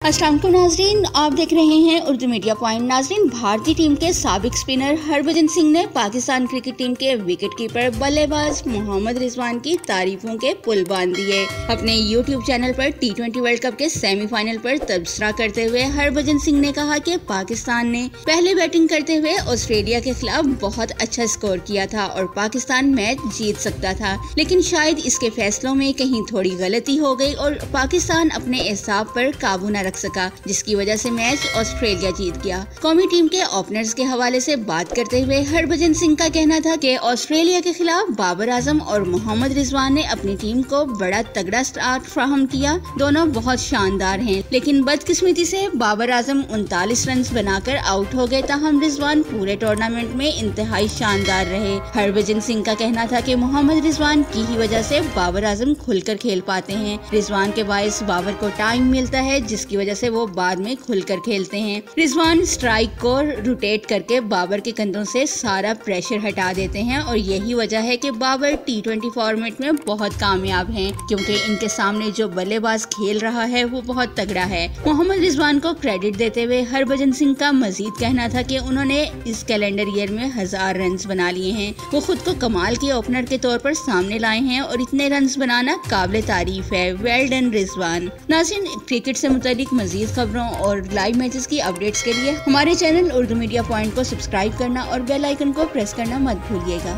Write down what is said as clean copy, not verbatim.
अस्सलाम वालेकुम नाजरीन, आप देख रहे हैं उर्दू मीडिया पॉइंट। नाजरीन, भारतीय टीम के साबिक स्पिनर हरभजन सिंह ने पाकिस्तान क्रिकेट टीम के विकेटकीपर बल्लेबाज मोहम्मद रिजवान की तारीफों के पुल बांध दिए। अपने यूट्यूब चैनल पर T20 वर्ल्ड कप के सेमीफाइनल पर तबसरा करते हुए हरभजन सिंह ने कहा कि पाकिस्तान ने पहले बैटिंग करते हुए ऑस्ट्रेलिया के खिलाफ बहुत अच्छा स्कोर किया था और पाकिस्तान मैच जीत सकता था, लेकिन शायद इसके फैसलों में कहीं थोड़ी गलती हो गई और पाकिस्तान अपने एहसाब पर काबू न रख सका, जिसकी वजह से मैच ऑस्ट्रेलिया जीत गया। कौमी टीम के ओपनर्स के हवाले से बात करते हुए हरभजन सिंह का कहना था कि ऑस्ट्रेलिया के खिलाफ बाबर आजम और मोहम्मद रिजवान ने अपनी टीम को बड़ा तगड़ा स्टार्ट फ्राहम किया। दोनों बहुत शानदार हैं, लेकिन बदकिस्मती से बाबर आजम 39 रन बनाकर आउट हो गए। ताहम रिजवान पूरे टूर्नामेंट में इंतहाई शानदार रहे। हरभजन सिंह का कहना था कि मोहम्मद रिजवान की ही वजह से बाबर आजम खुलकर खेल पाते हैं। रिजवान के बायस बाबर को टाइम मिलता है, जिसकी वजह से वो बाद में खुलकर खेलते हैं। रिजवान स्ट्राइक को रोटेट करके बाबर के कंधों से सारा प्रेशर हटा देते हैं और यही वजह है कि बाबर T20 फॉर्मेट में बहुत कामयाब हैं, क्योंकि इनके सामने जो बल्लेबाज खेल रहा है वो बहुत तगड़ा है। मोहम्मद रिजवान को क्रेडिट देते हुए हरभजन सिंह का मजीद कहना था कि उन्होंने इस कैलेंडर ईयर में 1000 रन बना लिए हैं। वो खुद को कमाल के ओपनर के तौर पर सामने लाए हैं और इतने रन बनाना काबिल तारीफ है। Well done Rizwan. नाज़रीन, क्रिकेट से मुतालिक मजीद खबरों और लाइव मैचेस की अपडेट्स के लिए हमारे चैनल उर्दू मीडिया पॉइंट को सब्सक्राइब करना और बेल आइकन को प्रेस करना मत भूलिएगा।